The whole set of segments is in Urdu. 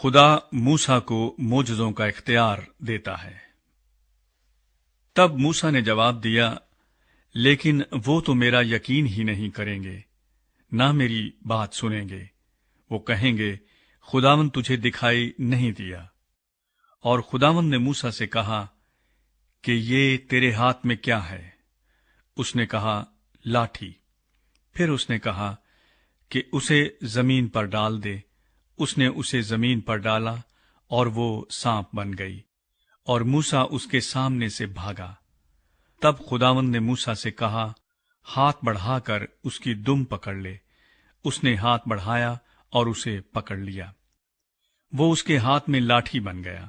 خدا موسیٰ کو معجزوں کا اختیار دیتا ہے۔ تب موسیٰ نے جواب دیا، لیکن وہ تو میرا یقین ہی نہیں کریں گے، نہ میری بات سنیں گے۔ وہ کہیں گے، خداوند تجھے دکھائی نہیں دیا۔ اور خداوند نے موسیٰ سے کہا کہ یہ تیرے ہاتھ میں کیا ہے؟ اس نے کہا، لاٹھی۔ پھر اس نے کہا کہ اسے زمین پر ڈال دے۔ اس نے اسے زمین پر ڈالا اور وہ سانپ بن گئی، اور موسیٰ اس کے سامنے سے بھاگا۔ تب خداوند نے موسیٰ سے کہا، ہاتھ بڑھا کر اس کی دم پکڑ لے۔ اس نے ہاتھ بڑھایا اور اسے پکڑ لیا۔ وہ اس کے ہاتھ میں لاٹھی بن گیا،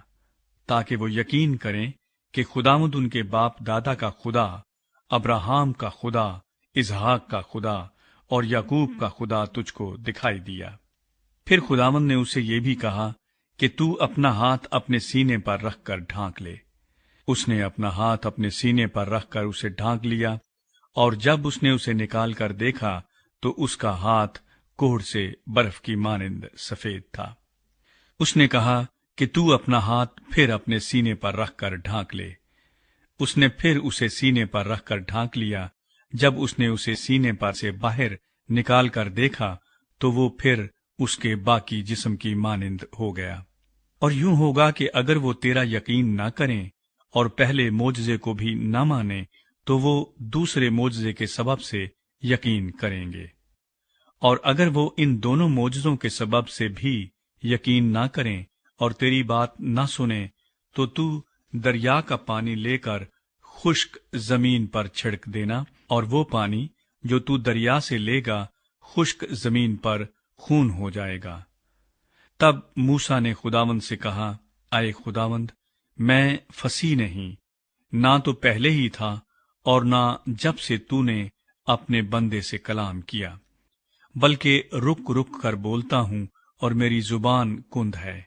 تاکہ وہ یقین کریں کہ خداوند ان کے باپ دادا کا خدا، ابراہیم کا خدا، اسحاق کا خدا اور یعقوب کا خدا تجھ کو دکھائی دیا۔ پھر خداوند نے اسے یہ بھی کہا کہ تو اپنا ہاتھ اپنے سینے پر رکھ کر ڈھانک لے۔ اس نے اپنا ہاتھ اپنے سینے پر رکھ کر اسے ڈھانک لیا، اور جب اس نے اسے نکال کر دیکھا تو اس کا ہاتھ کوڑھ سے برف کی مانند سفید تھا۔ اس نے کہا کہ تو اپنا ہاتھ پھر اپنے سینے پر رکھ کر ڈھانک لے۔ اس نے پھر اسے سینے پر رکھ کر ڈھانک لیا۔ جب اس نے اسے سینے پر سے باہر نکال کر دیکھا تو وہ پھر اس کے باقی جسم کی مانند ہو گیا۔ اور یوں ہوگا کہ اگر وہ تیرا یقین نہ کریں اور پہلے معجزے کو بھی نہ مانیں تو وہ دوسرے معجزے کے سبب سے یقین کریں گے۔ اور اگر وہ ان دونوں معجزوں کے سبب سے بھی یقین نہ کریں اور تیری بات نہ سنیں تو دریا کا پانی لے کر خشک زمین پر چھڑک دینا، اور وہ پانی جو تو دریا سے لے گا خشک زمین پر خون ہو جائے گا۔ تب موسیٰ نے خداوند سے کہا، اے خداوند، میں فصیح نہیں، نہ تو پہلے ہی تھا اور نہ جب سے تو نے اپنے بندے سے کلام کیا، بلکہ رک رک کر بولتا ہوں اور میری زبان کند ہے۔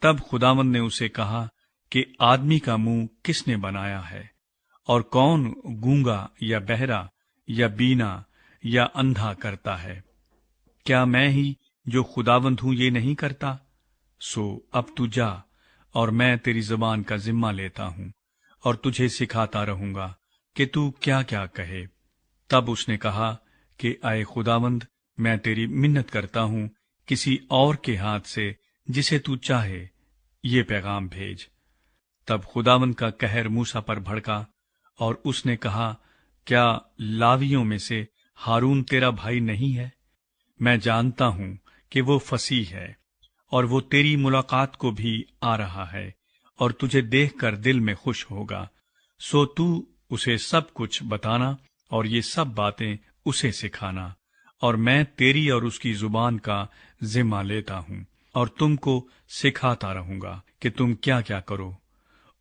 تب خداوند نے اسے کہا کہ آدمی کا منہ کس نے بنایا ہے، اور کون گونگا یا بہرا یا بینا یا اندھا کرتا ہے؟ کیا میں ہی جو خداوند ہوں یہ نہیں کرتا؟ سو اب تو جا، اور میں تیری زبان کا ذمہ لیتا ہوں اور تجھے سکھاتا رہوں گا کہ تو کیا کیا کہے۔ تب اس نے کہا کہ اے خداوند، میں تیری منت کرتا ہوں، کسی اور کے ہاتھ سے جسے تو چاہے یہ پیغام بھیج۔ تب خداوند کا قہر موسیٰ پر بھڑکا، اور اس نے کہا، کیا لاویوں میں سے ہارون تیرا بھائی نہیں ہے؟ میں جانتا ہوں کہ وہ فصیح ہے، اور وہ تیری ملاقات کو بھی آ رہا ہے، اور تجھے دیکھ کر دل میں خوش ہوگا۔ سو تو اسے سب کچھ بتانا اور یہ سب باتیں اسے سکھانا، اور میں تیری اور اس کی زبان کا ذمہ لیتا ہوں، اور تم کو سکھاتا رہوں گا کہ تم کیا کیا کرو۔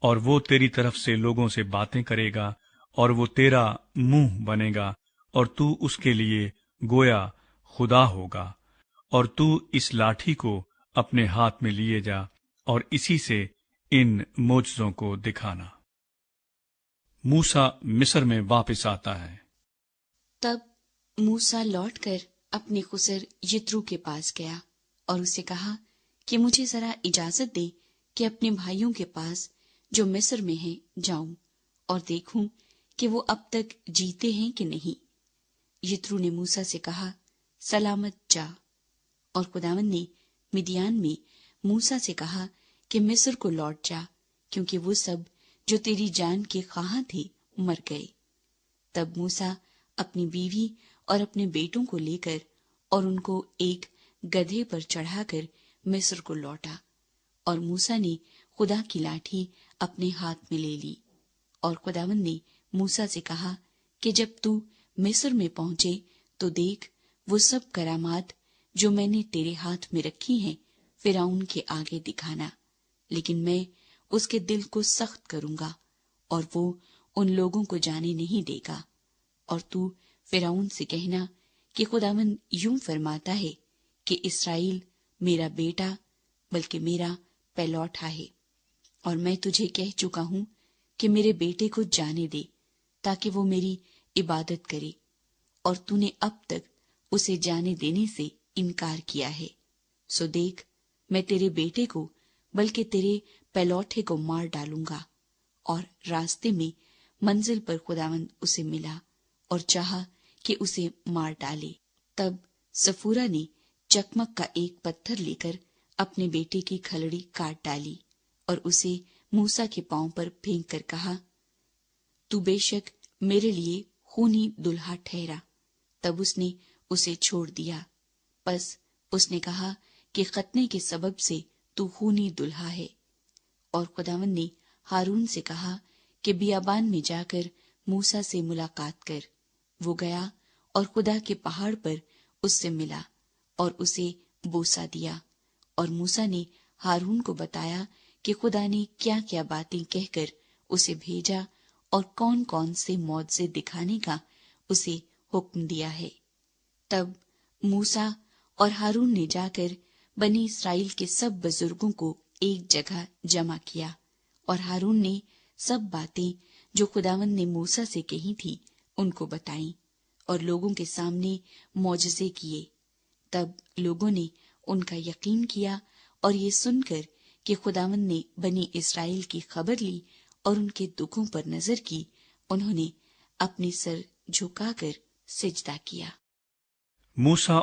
اور وہ تیری طرف سے لوگوں سے باتیں کرے گا، اور وہ تیرا منہ بنے گا، اور تو اس کے لیے گویا خدا ہوگا۔ اور تو اس لاٹھی کو اپنے ہاتھ میں لیے جا اور اسی سے ان معجزوں کو دکھانا۔ موسیٰ مصر میں واپس آتا ہے۔ تب موسیٰ لوٹ کر اپنے خسر یترو کے پاس گیا اور اسے کہا کہ مجھے ذرا اجازت دے کہ اپنے بھائیوں کے پاس جو مصر میں ہیں جاؤں اور دیکھوں کہ وہ اب تک جیتے ہیں کہ نہیں۔ یترو نے موسیٰ سے کہا، سلامت جا۔ اور خداوند نے مدیان میں موسیٰ سے کہا کہ مصر کو لوٹ جا، کیونکہ وہ سب جو تیری جان کے خواہاں تھے مر گئے۔ تب موسیٰ اپنی بیوی اور اپنے بیٹوں کو لے کر اور ان کو ایک گدھے پر چڑھا کر مصر کو لوٹا، اور موسیٰ نے خدا کی لاٹھی اپنے ہاتھ میں لے لی۔ اور خداوند نے موسیٰ سے کہا کہ جب تو مصر میں پہنچے تو دیکھ، وہ سب کرامات جو میں نے تیرے ہاتھ میں رکھی ہیں فرعون کے آگے دکھانا، لیکن میں اس کے دل کو سخت کروں گا اور وہ ان لوگوں کو جانے نہیں دے گا۔ اور تو فرعون سے کہنا کہ خداوند یوں فرماتا ہے کہ اسرائیل میرا بیٹا بلکہ میرا پہلوٹا ہے، اور میں تجھے کہہ چکا ہوں کہ میرے بیٹے کو جانے دے تاکہ وہ میری عبادت کرے، اور تو نے اب تک اسے جانے دینے سے انکار کیا ہے۔ سو دیکھ، میں تیرے بیٹے کو بلکہ تیرے پہلوٹے کو مار ڈالوں گا۔ اور راستے میں منزل پر خداوند اسے ملا اور چاہا کہ اسے مار ڈالے۔ تب سفورا نے چکمک کا ایک پتھر لے کر اپنے بیٹے کی کھلڑی کاٹ ڈالی اور اسے موسیٰ کے پاؤں پر پھینک کر کہا، تو بے شک میرے لیے خونی دلہا ٹھہرا۔ تب اس نے اسے چھوڑ دیا۔ پس اس نے کہا کہ ختنے کے سبب سے تو خونی دلہا ہے۔ اور خداوند نے ہارون سے کہا کہ بیابان میں جا کر موسیٰ سے ملاقات کر۔ وہ گیا اور خدا کے پہاڑ پر اس سے ملا اور اسے بوسہ دیا۔ اور موسیٰ نے ہارون کو بتایا کہ خدا نے کیا کیا باتیں کہہ کر اسے بھیجا اور کون کون سے معجزے دکھانے کا اسے حکم دیا ہے۔ تب موسیٰ اور ہارون نے جا کر بنی اسرائیل کے سب بزرگوں کو ایک جگہ جمع کیا، اور ہارون نے سب باتیں جو خداوند نے موسیٰ سے کہی تھی ان کو بتائیں اور لوگوں کے سامنے معجزے کیے۔ تب لوگوں نے ان کا یقین کیا، اور یہ سن کر کہ خداوند نے بنی اسرائیل کی خبر لی اور ان کے دکھوں پر نظر کی، انہوں نے اپنے سر جھکا کر سجدہ کیا۔ موسیٰ